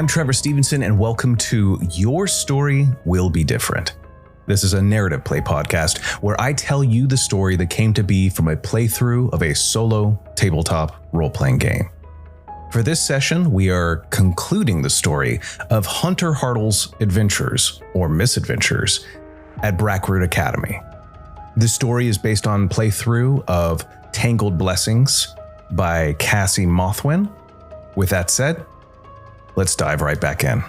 I'm Trevor Stevenson, and welcome to Your Story Will Be Different. This is a narrative play podcast where I tell you the story that came to be from a playthrough of a solo tabletop role-playing game. For this session, we are concluding the story of Hunter Hartl's adventures, or misadventures, at Brackroot Academy. This story is based on playthrough of Tangled Blessings by Cassie Mothwin. With that said, let's dive right back in.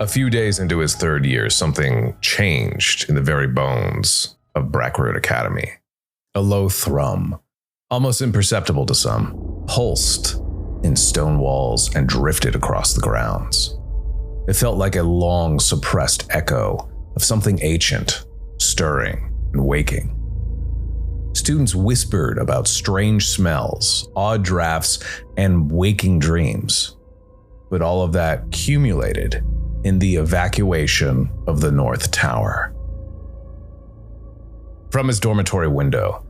A few days into his third year, something changed in the very bones of Brackroot Academy. A low thrum, almost imperceptible to some, pulsed in stone walls and drifted across the grounds. It felt like a long suppressed echo of something ancient, stirring and waking. Students whispered about strange smells, odd drafts, and waking dreams. But all of that accumulated in the evacuation of the North Tower. From his dormitory window,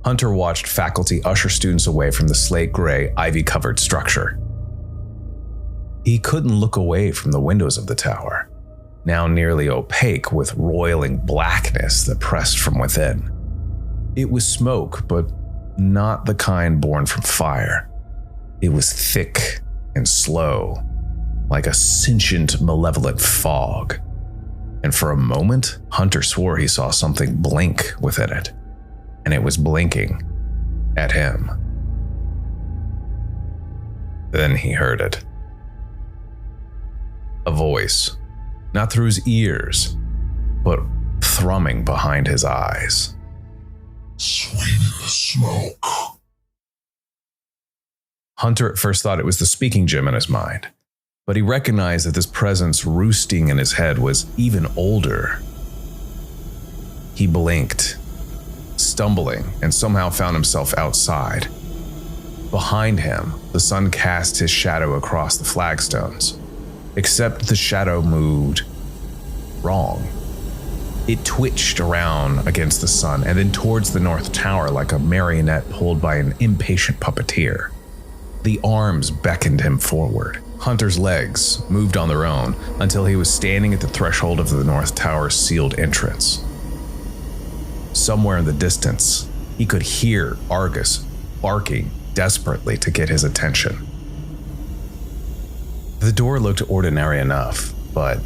Hunter watched faculty usher students away from the slate-gray, ivy-covered structure. He couldn't look away from the windows of the tower, now nearly opaque with roiling blackness that pressed from within. It was smoke, but not the kind born from fire. It was thick and slow, like a sentient, malevolent fog. And for a moment, Hunter swore he saw something blink within it. And it was blinking at him. Then he heard it. A voice, not through his ears, but thrumming behind his eyes. Sweet smoke. Hunter at first thought it was the speaking Jim in his mind, but he recognized that this presence roosting in his head was even older. He blinked, stumbling, and somehow found himself outside. Behind him, the sun cast his shadow across the flagstones, except the shadow moved wrong. It twitched around against the sun and then towards the North Tower like a marionette pulled by an impatient puppeteer. The arms beckoned him forward. Hunter's legs moved on their own until he was standing at the threshold of the North Tower's sealed entrance. Somewhere in the distance, he could hear Argus barking desperately to get his attention. The door looked ordinary enough, but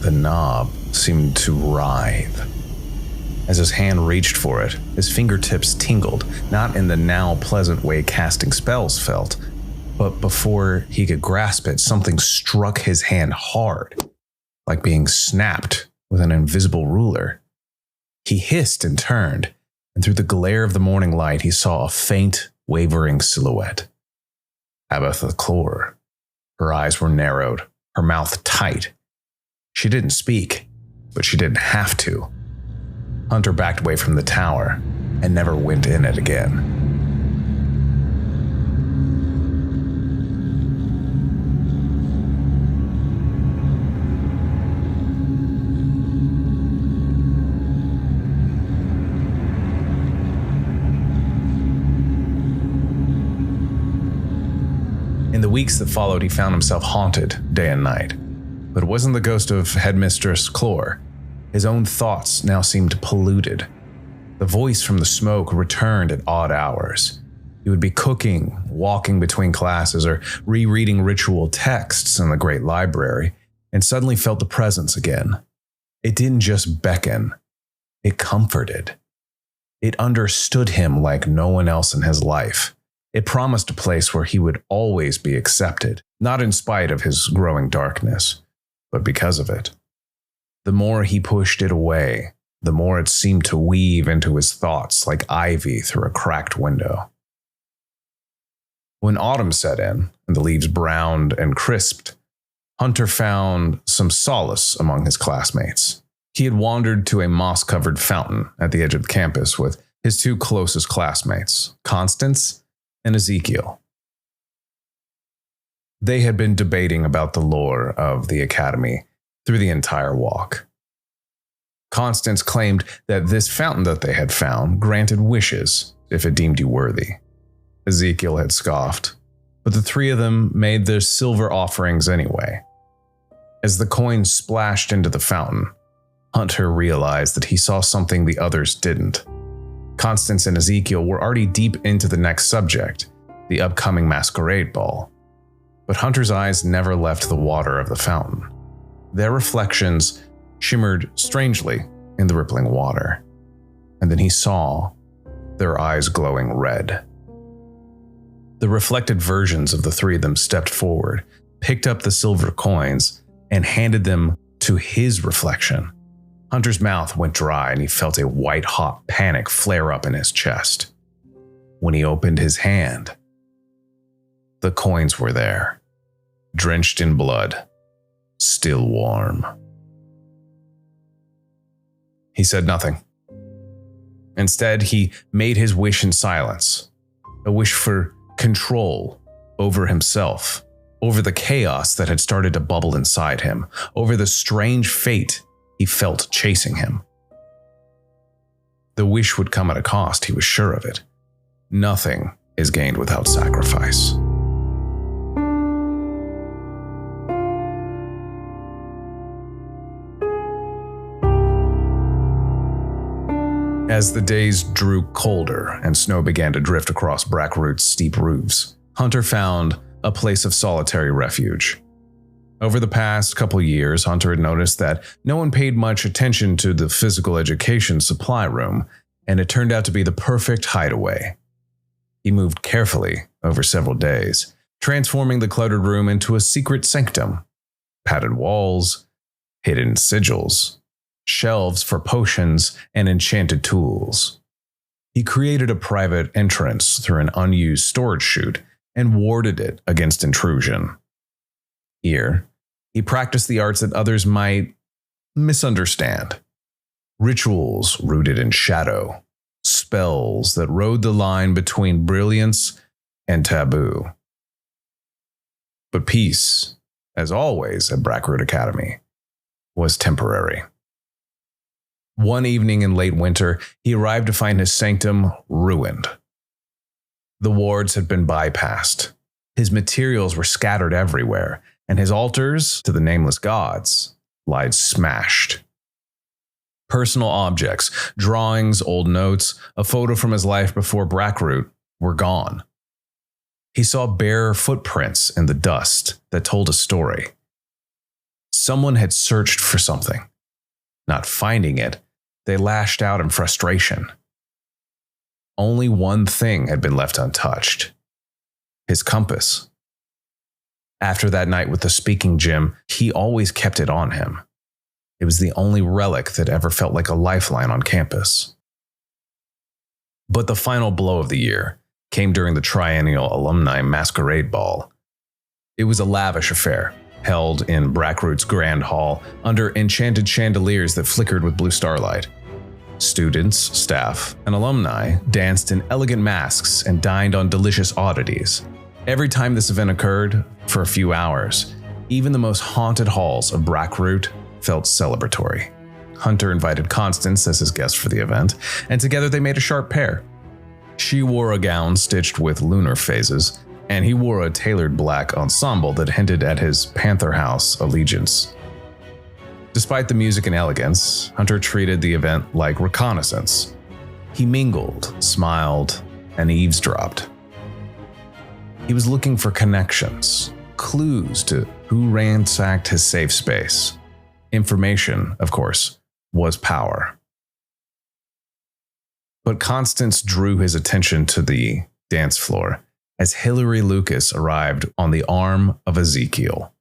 the knob seemed to writhe. As his hand reached for it, his fingertips tingled, not in the now pleasant way casting spells felt, but before he could grasp it, something struck his hand hard, like being snapped with an invisible ruler. He hissed and turned, and through the glare of the morning light, he saw a faint, wavering silhouette. Abatha Clore. Her eyes were narrowed, her mouth tight. She didn't speak, but she didn't have to. Hunter backed away from the tower and never went in it again. In the weeks that followed, he found himself haunted day and night. But it wasn't the ghost of Headmistress Clore. His own thoughts now seemed polluted. The voice from the smoke returned at odd hours. He would be cooking, walking between classes, or rereading ritual texts in the great library, and suddenly felt the presence again. It didn't just beckon, it comforted. It understood him like no one else in his life. It promised a place where he would always be accepted, not in spite of his growing darkness, but because of it. The more he pushed it away, the more it seemed to weave into his thoughts like ivy through a cracked window. When autumn set in and the leaves browned and crisped, Hunter found some solace among his classmates. He had wandered to a moss-covered fountain at the edge of the campus with his two closest classmates, Constance and Ezekiel. They had been debating about the lore of the academy through the entire walk. Constance claimed that this fountain that they had found granted wishes if it deemed you worthy. Ezekiel had scoffed, but the three of them made their silver offerings anyway. As the coins splashed into the fountain, Hunter realized that he saw something the others didn't. Constance and Ezekiel were already deep into the next subject, the upcoming masquerade ball. But Hunter's eyes never left the water of the fountain. Their reflections shimmered strangely in the rippling water, and then he saw their eyes glowing red. The reflected versions of the three of them stepped forward, picked up the silver coins, and handed them to his reflection. Hunter's mouth went dry and he felt a white-hot panic flare up in his chest. When he opened his hand, the coins were there, drenched in blood, still warm. He said nothing. Instead, he made his wish in silence, a wish for control over himself, over the chaos that had started to bubble inside him, over the strange fate he felt chasing him. The wish would come at a cost, he was sure of it. Nothing is gained without sacrifice. As the days drew colder and snow began to drift across Brackroot's steep roofs, Hunter found a place of solitary refuge. Over the past couple years, Hunter had noticed that no one paid much attention to the physical education supply room, and it turned out to be the perfect hideaway. He moved carefully over several days, transforming the cluttered room into a secret sanctum. Padded walls, hidden sigils, shelves for potions and enchanted tools. He created a private entrance through an unused storage chute and warded it against intrusion. Here, he practiced the arts that others might misunderstand. Rituals rooted in shadow, spells that rode the line between brilliance and taboo. But peace, as always at Brackroot Academy, was temporary. One evening in late winter, he arrived to find his sanctum ruined. The wards had been bypassed. His materials were scattered everywhere, and his altars to the nameless gods lied smashed. Personal objects, drawings, old notes, a photo from his life before Brackroot were gone. He saw bare footprints in the dust that told a story. Someone had searched for something. Not finding it, they lashed out in frustration. Only one thing had been left untouched: his compass. After that night with the speaking gym, he always kept it on him. It was the only relic that ever felt like a lifeline on campus. But the final blow of the year came during the triennial alumni masquerade ball. It was a lavish affair, held in Brackroot's grand hall under enchanted chandeliers that flickered with blue starlight. Students, staff, and alumni danced in elegant masks and dined on delicious oddities. Every time this event occurred, for a few hours, even the most haunted halls of Brackroot felt celebratory. Hunter invited Constance as his guest for the event, and together they made a sharp pair. She wore a gown stitched with lunar phases, and he wore a tailored black ensemble that hinted at his Panther House allegiance. Despite the music and elegance, Hunter treated the event like reconnaissance. He mingled, smiled, and eavesdropped. He was looking for connections, clues to who ransacked his safe space. Information, of course, was power. But Constance drew his attention to the dance floor as Hillary Lucas arrived on the arm of Ezekiel.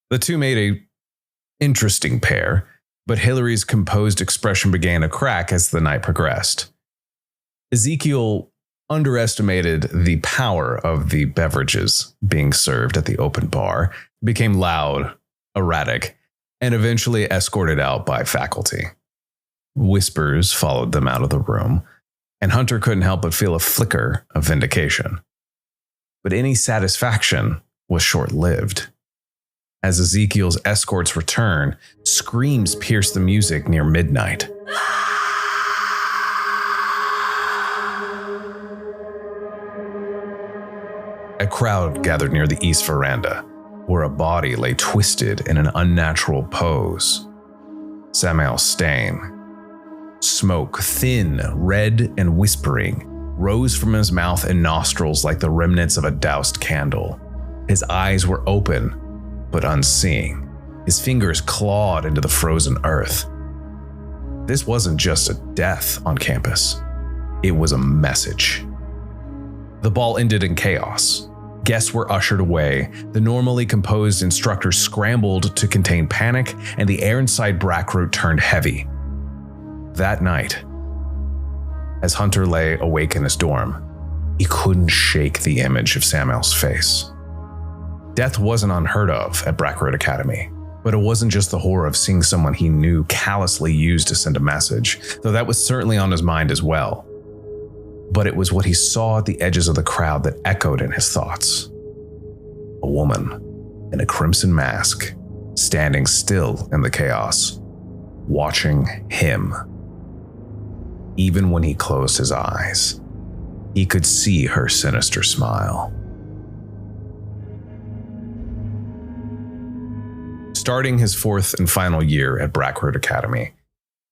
The two made an interesting pair, but Hillary's composed expression began to crack as the night progressed. Ezekiel underestimated the power of the beverages being served at the open bar, became loud, erratic, and eventually escorted out by faculty. Whispers followed them out of the room, and Hunter couldn't help but feel a flicker of vindication. But any satisfaction was short-lived. As Ezekiel's escorts return, screams pierce the music near midnight. A crowd gathered near the east veranda, where a body lay twisted in an unnatural pose. Samael Stain. Smoke, thin, red, and whispering, rose from his mouth and nostrils like the remnants of a doused candle. His eyes were open, but unseeing. His fingers clawed into the frozen earth. This wasn't just a death on campus. It was a message. The ball ended in chaos. Guests were ushered away. The normally composed instructors scrambled to contain panic, and the air inside Brackroot turned heavy. That night, as Hunter lay awake in his dorm, he couldn't shake the image of Samael's face. Death wasn't unheard of at Brackroot Academy, but it wasn't just the horror of seeing someone he knew callously used to send a message, though that was certainly on his mind as well. But it was what he saw at the edges of the crowd that echoed in his thoughts. A woman in a crimson mask, standing still in the chaos, watching him. Even when he closed his eyes, he could see her sinister smile. Starting his fourth and final year at Brackroot Academy,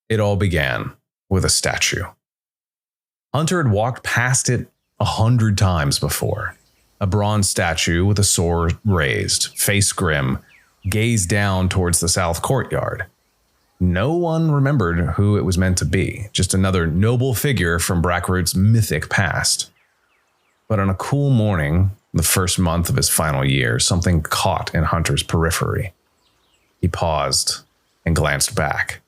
it all began with a statue. Hunter had walked past it 100 times before. A bronze statue with a sword raised, face grim, gazed down towards the south courtyard. No one remembered who it was meant to be, just another noble figure from Brackroot's mythic past. But on a cool morning, the first month of his final year, something caught in Hunter's periphery. He paused and glanced back.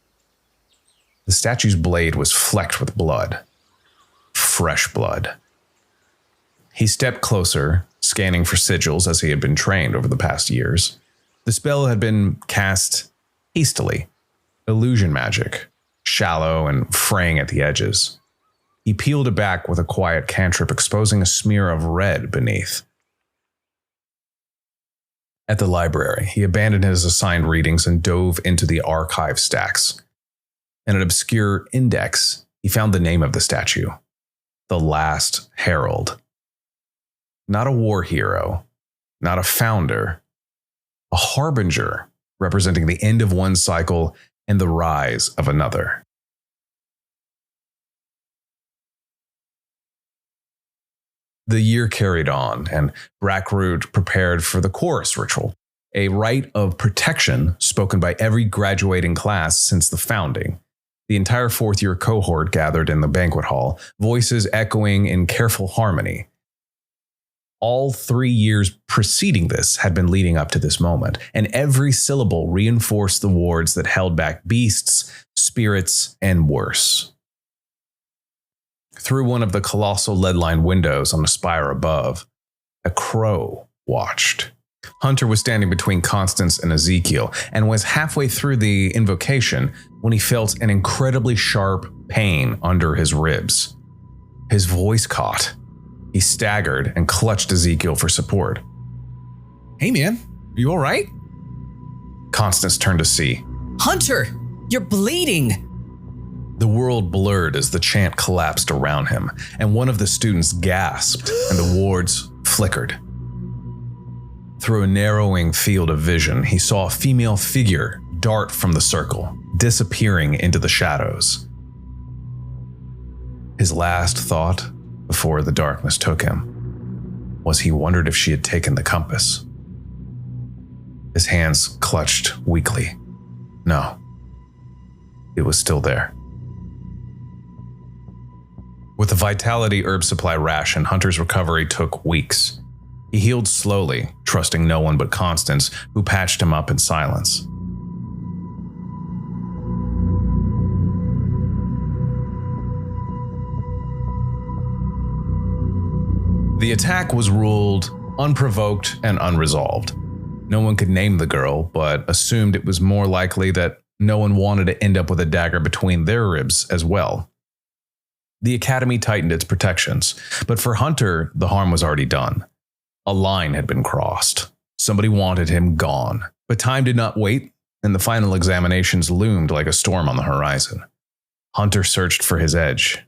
The statue's blade was flecked with blood. Fresh blood. He stepped closer, scanning for sigils as he had been trained over the past years. The spell had been cast hastily. Illusion magic, shallow and fraying at the edges. He peeled it back with a quiet cantrip, exposing a smear of red beneath. At the library, he abandoned his assigned readings and dove into the archive stacks. In an obscure index, he found the name of the statue. The Last Herald. Not a war hero, not a founder, a harbinger representing the end of one cycle and the rise of another. The year carried on, and Brackroot prepared for the chorus ritual, a rite of protection spoken by every graduating class since the founding. The entire fourth-year cohort gathered in the banquet hall, voices echoing in careful harmony. All 3 years preceding this had been leading up to this moment, and every syllable reinforced the wards that held back beasts, spirits, and worse. Through one of the colossal lead-lined windows on the spire above, a crow watched. Hunter was standing between Constance and Ezekiel and was halfway through the invocation when he felt an incredibly sharp pain under his ribs. His voice caught. He staggered and clutched Ezekiel for support. "Hey man, are you all right?" Constance turned to see. "Hunter, you're bleeding!" The world blurred as the chant collapsed around him, and one of the students gasped and the wards flickered. Through a narrowing field of vision, he saw a female figure dart from the circle, disappearing into the shadows. His last thought, before the darkness took him, was he wondered if she had taken the compass. His hands clutched weakly. No, it was still there. With the vitality herb supply ration, Hunter's recovery took weeks. He healed slowly, trusting no one but Constance, who patched him up in silence. The attack was ruled unprovoked and unresolved. No one could name the girl, but assumed it was more likely that no one wanted to end up with a dagger between their ribs as well. The Academy tightened its protections, but for Hunter, the harm was already done. A line had been crossed. Somebody wanted him gone. But time did not wait, and the final examinations loomed like a storm on the horizon. Hunter searched for his edge.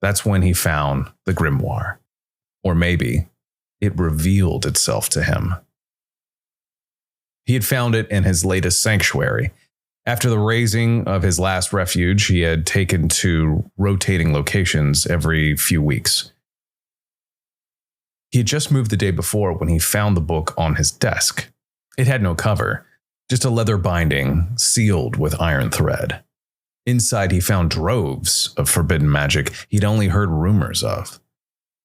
That's when he found the grimoire. Or maybe it revealed itself to him. He had found it in his latest sanctuary. After the razing of his last refuge, he had taken to rotating locations every few weeks. He had just moved the day before when he found the book on his desk. It had no cover, just a leather binding sealed with iron thread. Inside, he found droves of forbidden magic he'd only heard rumors of.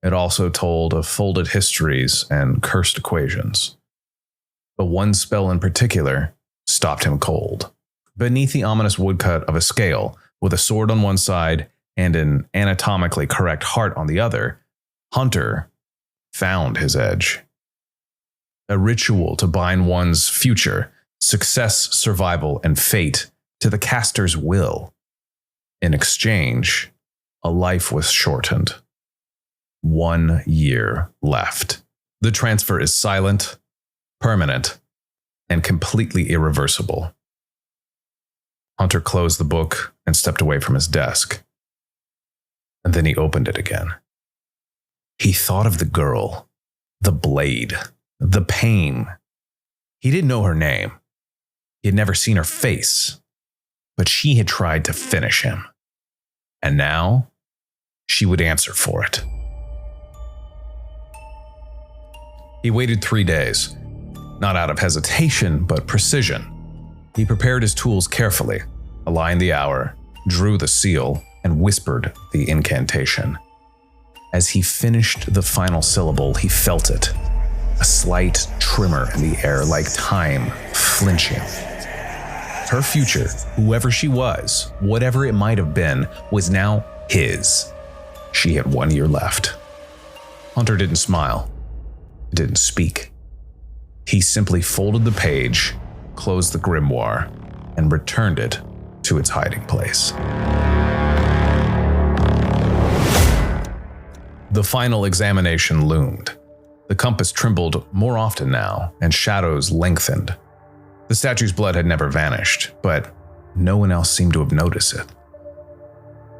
It also told of folded histories and cursed equations. But one spell in particular stopped him cold. Beneath the ominous woodcut of a scale, with a sword on one side and an anatomically correct heart on the other, Hunter found his edge. A ritual to bind one's future, success, survival, and fate to the caster's will. In exchange, a life was shortened. 1 year left. The transfer is silent, permanent, and completely irreversible. Hunter closed the book and stepped away from his desk. And then he opened it again. He thought of the girl, the blade, the pain. He didn't know her name. He had never seen her face, but she had tried to finish him. And now she would answer for it. He waited 3 days, not out of hesitation, but precision. He prepared his tools carefully, aligned the hour, drew the seal, and whispered the incantation. As he finished the final syllable, he felt it, a slight tremor in the air like time flinching. Her future, whoever she was, whatever it might have been, was now his. She had 1 year left. Hunter didn't smile, didn't speak. He simply folded the page, closed the grimoire, and returned it to its hiding place. The final examination loomed. The compass trembled more often now, and shadows lengthened. The statue's blood had never vanished, but no one else seemed to have noticed it.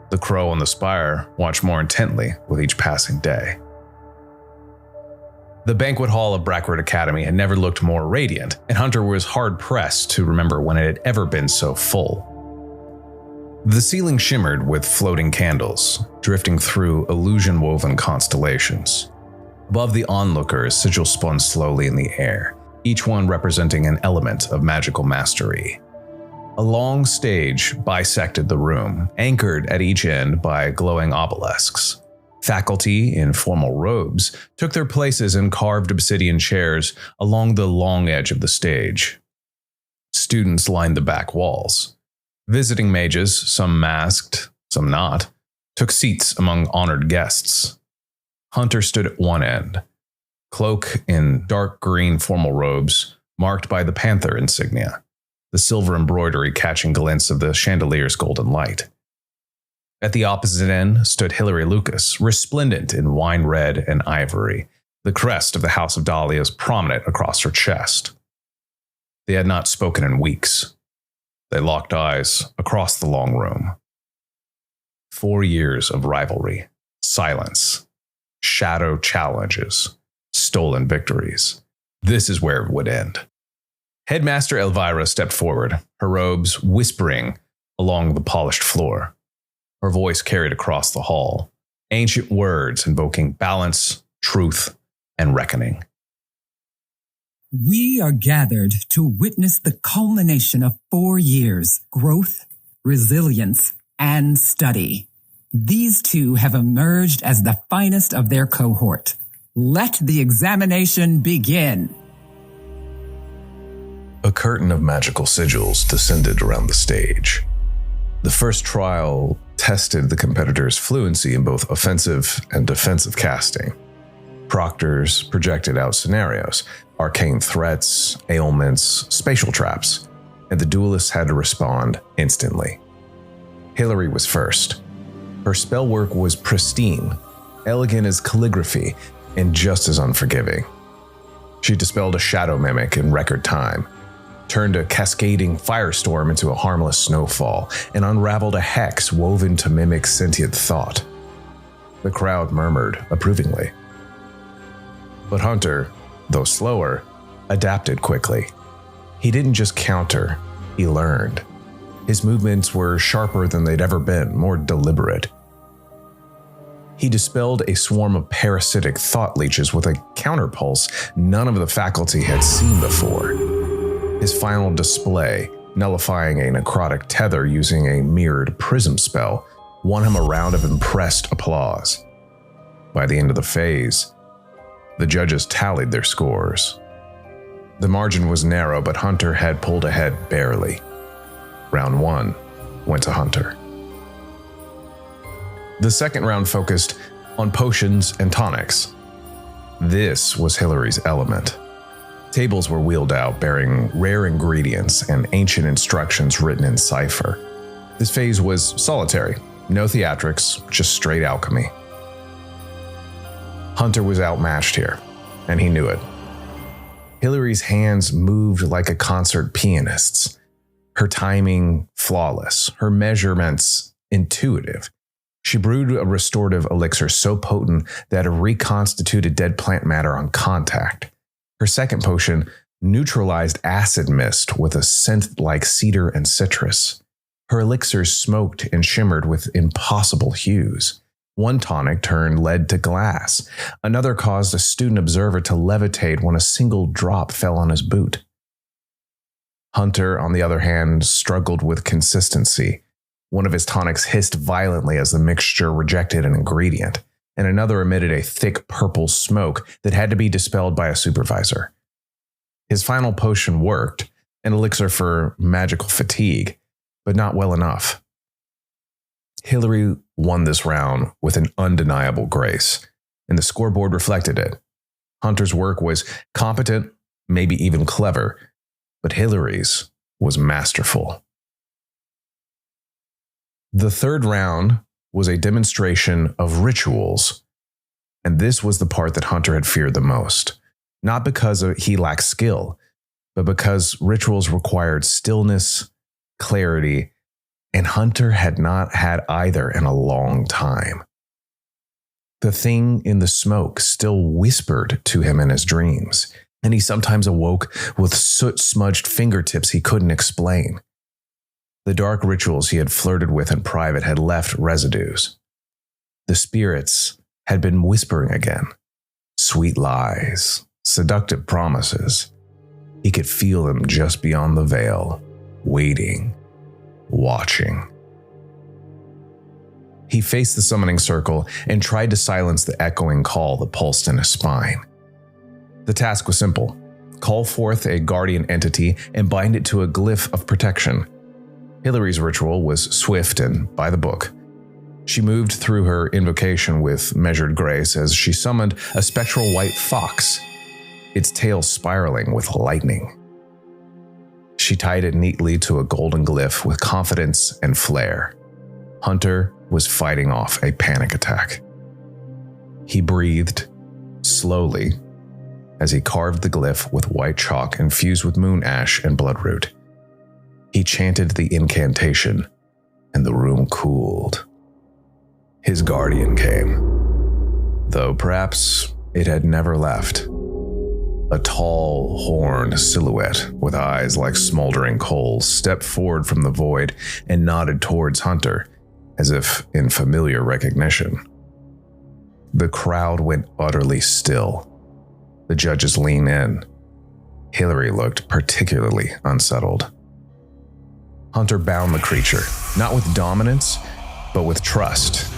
The crow on the spire watched more intently with each passing day. The banquet hall of Brackroot Academy had never looked more radiant, and Hunter was hard-pressed to remember when it had ever been so full. The ceiling shimmered with floating candles, drifting through illusion-woven constellations. Above the onlookers, sigils spun slowly in the air, each one representing an element of magical mastery. A long stage bisected the room, anchored at each end by glowing obelisks. Faculty in formal robes took their places in carved obsidian chairs along the long edge of the stage. Students lined the back walls. Visiting mages, some masked, some not, took seats among honored guests. Hunter stood at one end, cloak in dark green formal robes marked by the panther insignia, the silver embroidery catching glints of the chandelier's golden light. At the opposite end stood Hilary Lucas, resplendent in wine red and ivory, the crest of the House of Dahlias prominent across her chest. They had not spoken in weeks. They locked eyes across the long room. 4 years of rivalry, silence, shadow challenges, stolen victories. This is where it would end. Headmaster Elvira stepped forward, her robes whispering along the polished floor. Her voice carried across the hall, ancient words invoking balance, truth, and reckoning. We are gathered to witness the culmination of 4 years, growth, resilience, and study. These two have emerged as the finest of their cohort. Let the examination begin. A curtain of magical sigils descended around the stage. The first trial tested the competitors' fluency in both offensive and defensive casting. Proctors projected out scenarios, arcane threats, ailments, spatial traps, and the duelists had to respond instantly. Hilary was first. Her spell work was pristine, elegant as calligraphy, and just as unforgiving. She dispelled a shadow mimic in record time, turned a cascading firestorm into a harmless snowfall, and unraveled a hex woven to mimic sentient thought. The crowd murmured approvingly. But Hunter, though slower, adapted quickly. He didn't just counter, he learned. His movements were sharper than they'd ever been, more deliberate. He dispelled a swarm of parasitic thought leeches with a counterpulse none of the faculty had seen before. His final display, nullifying a necrotic tether using a mirrored prism spell, won him a round of impressed applause. By the end of the phase, the judges tallied their scores. The margin was narrow, but Hunter had pulled ahead barely. Round 1 went to Hunter. The second round focused on potions and tonics. This was Hillary's element. Tables were wheeled out bearing rare ingredients and ancient instructions written in cipher. This phase was solitary, no theatrics, just straight alchemy. Hunter was outmatched here, and he knew it. Hillary's hands moved like a concert pianist's, her timing flawless, her measurements intuitive. She brewed a restorative elixir so potent that it reconstituted dead plant matter on contact. Her second potion neutralized acid mist with a scent like cedar and citrus. Her elixirs smoked and shimmered with impossible hues. One tonic turned lead to glass. Another caused a student observer to levitate when a single drop fell on his boot. Hunter, on the other hand, struggled with consistency. One of his tonics hissed violently as the mixture rejected an ingredient, and another emitted a thick purple smoke that had to be dispelled by a supervisor. His final potion worked, an elixir for magical fatigue, but not well enough. Hillary won this round with an undeniable grace, and the scoreboard reflected it. Hunter's work was competent, maybe even clever, but Hillary's was masterful. The third round was a demonstration of rituals, and this was the part that Hunter had feared the most, not because he lacked skill, but because rituals required stillness, clarity, and Hunter had not had either in a long time. The thing in the smoke still whispered to him in his dreams, and he sometimes awoke with soot-smudged fingertips he couldn't explain. The dark rituals he had flirted with in private had left residues. The spirits had been whispering again. Sweet lies, seductive promises. He could feel them just beyond the veil, waiting, watching. He faced the summoning circle and tried to silence the echoing call that pulsed in his spine. The task was simple. Call forth a guardian entity and bind it to a glyph of protection. Hillary's ritual was swift and by the book. She moved through her invocation with measured grace as she summoned a spectral white fox, its tail spiraling with lightning. She tied it neatly to a golden glyph with confidence and flair. Hunter was fighting off a panic attack. He breathed slowly as he carved the glyph with white chalk infused with moon ash and bloodroot. He chanted the incantation, and the room cooled. His guardian came, though perhaps it had never left. A tall, horned silhouette with eyes like smoldering coals stepped forward from the void and nodded towards Hunter, as if in familiar recognition. The crowd went utterly still. The judges leaned in. Hillary looked particularly unsettled. Hunter bound the creature, not with dominance, but with trust.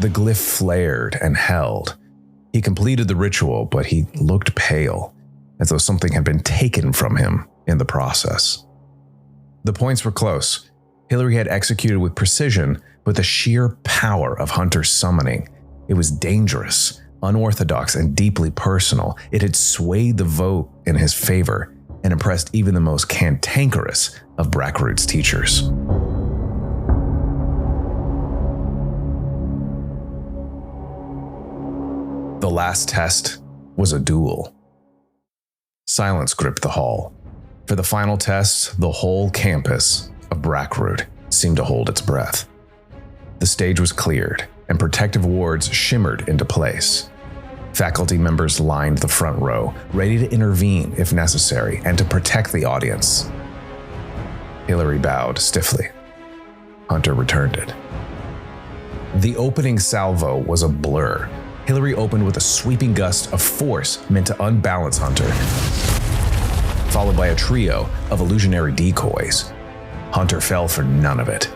The glyph flared and held. He completed the ritual, but he looked pale, as though something had been taken from him in the process. The points were close. Hillary had executed with precision, but the sheer power of Hunter's summoning, it was dangerous, unorthodox, and deeply personal. It had swayed the vote in his favor and impressed even the most cantankerous of Brackroot's teachers. The last test was a duel. Silence gripped the hall. For the final test, the whole campus of Brackroot seemed to hold its breath. The stage was cleared, and protective wards shimmered into place. Faculty members lined the front row, ready to intervene if necessary and to protect the audience. Hillary bowed stiffly. Hunter returned it. The opening salvo was a blur. Hillary opened with a sweeping gust of force meant to unbalance Hunter, followed by a trio of illusionary decoys. Hunter fell for none of it.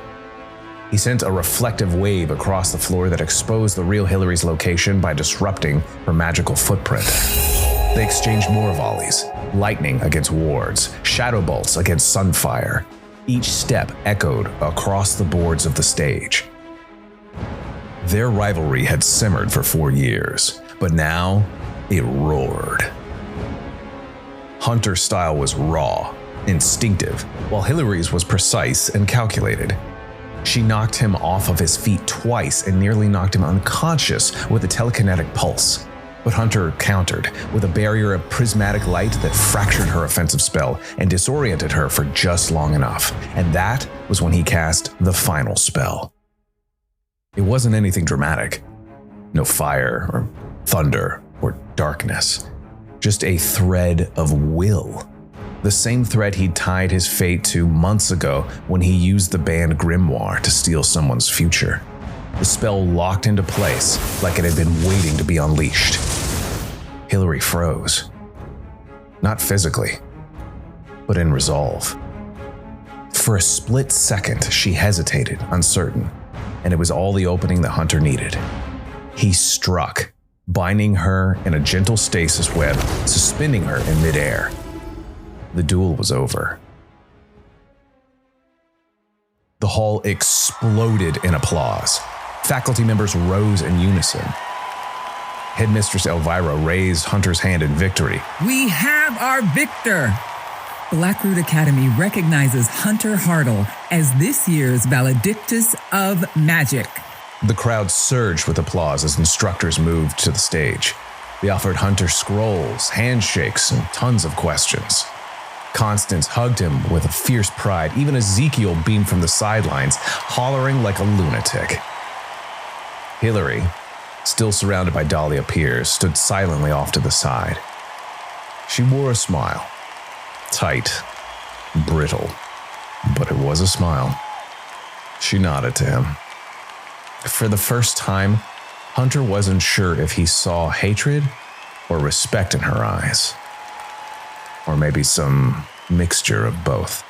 He sent a reflective wave across the floor that exposed the real Hillary's location by disrupting her magical footprint. They exchanged more volleys, lightning against wards, shadow bolts against sunfire. Each step echoed across the boards of the stage. Their rivalry had simmered for 4 years, but now it roared. Hunter's style was raw, instinctive, while Hillary's was precise and calculated. She knocked him off of his feet twice and nearly knocked him unconscious with a telekinetic pulse. But Hunter countered with a barrier of prismatic light that fractured her offensive spell and disoriented her for just long enough. And that was when he cast the final spell. It wasn't anything dramatic. No fire or thunder or darkness. Just a thread of will. The same thread he'd tied his fate to months ago when he used the banned grimoire to steal someone's future. The spell locked into place like it had been waiting to be unleashed. Hillary froze. Not physically, but in resolve. For a split second, she hesitated, uncertain, and it was all the opening that Hunter needed. He struck, binding her in a gentle stasis web, suspending her in midair. The duel was over. The hall exploded in applause. Faculty members rose in unison. Headmistress Elvira raised Hunter's hand in victory. We have our victor! Brackroot Academy recognizes Hunter Hartl as this year's Valedictus of Magic. The crowd surged with applause as instructors moved to the stage. They offered Hunter scrolls, handshakes, and tons of questions. Constance hugged him with a fierce pride. Even Ezekiel beamed from the sidelines, hollering like a lunatic. Hillary, still surrounded by Dahlia peers, stood silently off to the side. She wore a smile. Tight, brittle, but it was a smile. She nodded to him. For the first time, Hunter wasn't sure if he saw hatred or respect in her eyes. Or maybe some mixture of both.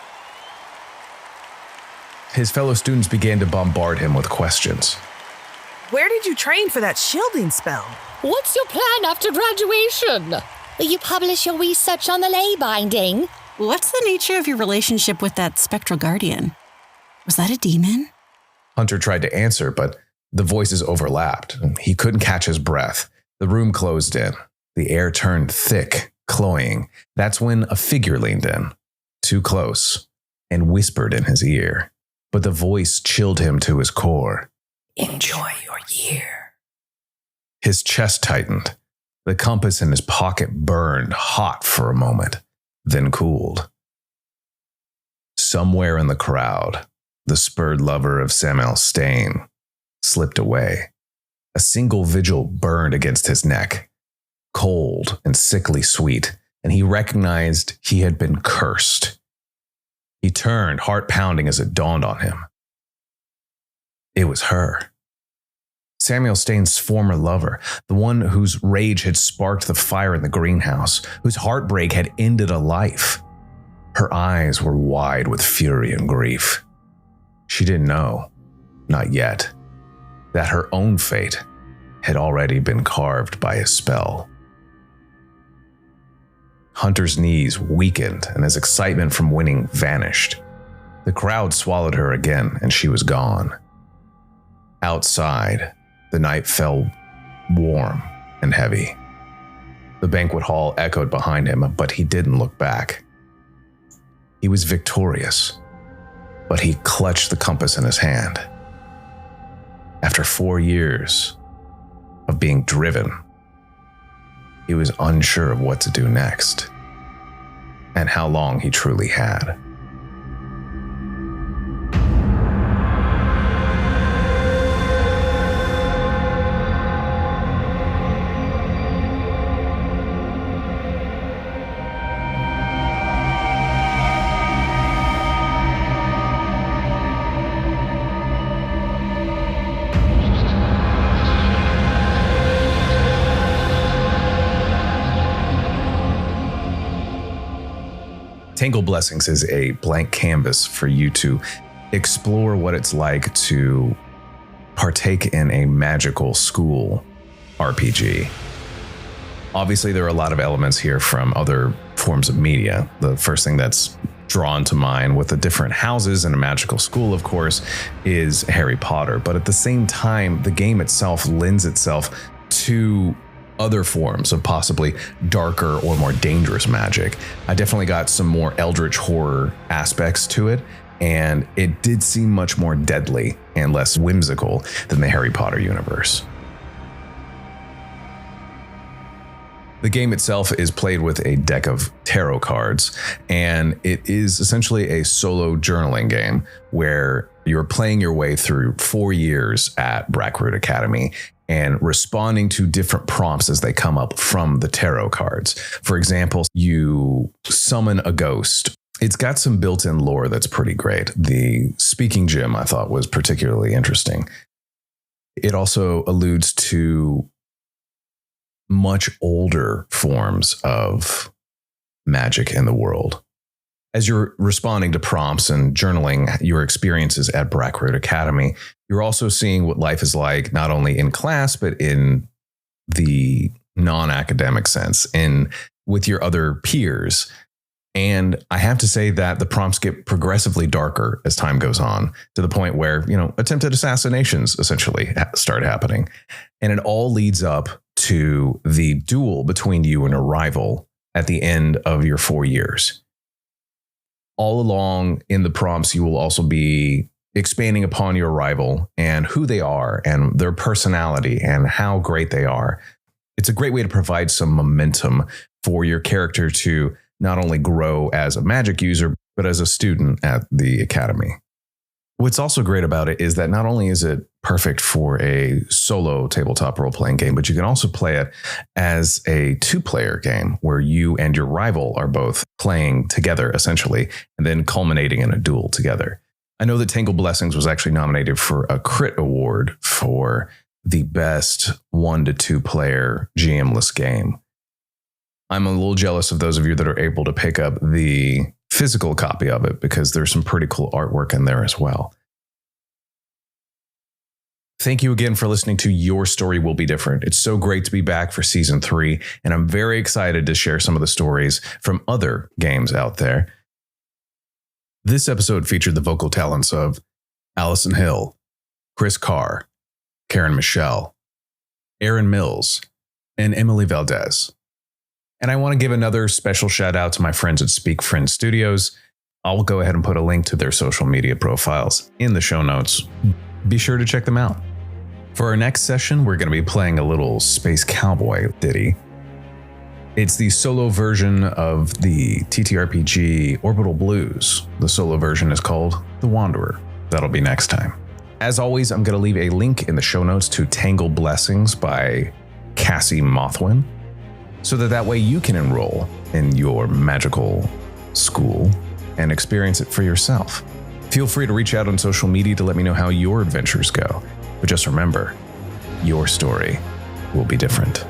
His fellow students began to bombard him with questions. Where did you train for that shielding spell? What's your plan after graduation? Will you publish your research on the ley binding? What's the nature of your relationship with that spectral guardian? Was that a demon? Hunter tried to answer, but the voices overlapped. He couldn't catch his breath. The room closed in. The air turned thick, cloying. That's when a figure leaned in, too close, and whispered in his ear. But the voice chilled him to his core. Enjoy your year. His chest tightened. The compass in his pocket burned hot for a moment, then cooled. Somewhere in the crowd, the spurred lover of Samuel Stain slipped away. A single vigil burned against his neck, cold and sickly sweet, and he recognized he had been cursed. He turned, heart pounding as it dawned on him. It was her. Samuel Stain's former lover, the one whose rage had sparked the fire in the greenhouse, whose heartbreak had ended a life. Her eyes were wide with fury and grief. She didn't know, not yet, that her own fate had already been carved by a spell. Hunter's knees weakened and his excitement from winning vanished. The crowd swallowed her again and she was gone. Outside, the night fell warm and heavy. The banquet hall echoed behind him, but he didn't look back. He was victorious, but he clutched the compass in his hand. After 4 years of being driven, he was unsure of what to do next. and how long he truly had. Tangled Blessings is a blank canvas for you to explore what it's like to partake in a magical school RPG. Obviously, there are a lot of elements here from other forms of media. The first thing that's drawn to mind with the different houses and a magical school, of course, is Harry Potter. But at the same time, the game itself lends itself to other forms of possibly darker or more dangerous magic. I definitely got some more eldritch horror aspects to it, and it did seem much more deadly and less whimsical than the Harry Potter universe. The game itself is played with a deck of tarot cards, and it is essentially a solo journaling game where you're playing your way through 4 years at Brackroot Academy and responding to different prompts as they come up from the tarot cards. For example, you summon a ghost. It's got some built-in lore that's pretty great. The speaking gem I thought was particularly interesting. It also alludes to much older forms of magic in the world. As you're responding to prompts and journaling your experiences at Brackroot Academy, you're also seeing what life is like, not only in class, but in the non-academic sense, with your other peers. And I have to say that the prompts get progressively darker as time goes on, to the point where, attempted assassinations essentially start happening. And it all leads up to the duel between you and a rival at the end of your 4 years. All along in the prompts, you will also be expanding upon your rival and who they are and their personality and how great they are. It's a great way to provide some momentum for your character to not only grow as a magic user, but as a student at the academy. What's also great about it is that not only is it perfect for a solo tabletop role-playing game, but you can also play it as a 2-player game where you and your rival are both playing together, essentially, and then culminating in a duel together. I know that Tangled Blessings was actually nominated for a Crit Award for the best 1 to 2 player GM-less game. I'm a little jealous of those of you that are able to pick up the physical copy of it, because there's some pretty cool artwork in there as well. Thank you again for listening to Your Story Will Be Different. It's so great to be back for season 3, and I'm very excited to share some of the stories from other games out there. This episode featured the vocal talents of Allison Hill, Kris Carr, Karen Michelle, Erin Mills, and Emily Valdes. And I want to give another special shout out to my friends at Speak Friend Studios. I'll go ahead and put a link to their social media profiles in the show notes. Be sure to check them out. For our next session, we're going to be playing a little Space Cowboy ditty. It's the solo version of the TTRPG Orbital Blues. The solo version is called The Wanderer. That'll be next time. As always, I'm going to leave a link in the show notes to Tangled Blessings by Cassie Mothwin, so that way you can enroll in your magical school and experience it for yourself. Feel free to reach out on social media to let me know how your adventures go. But just remember, your story will be different.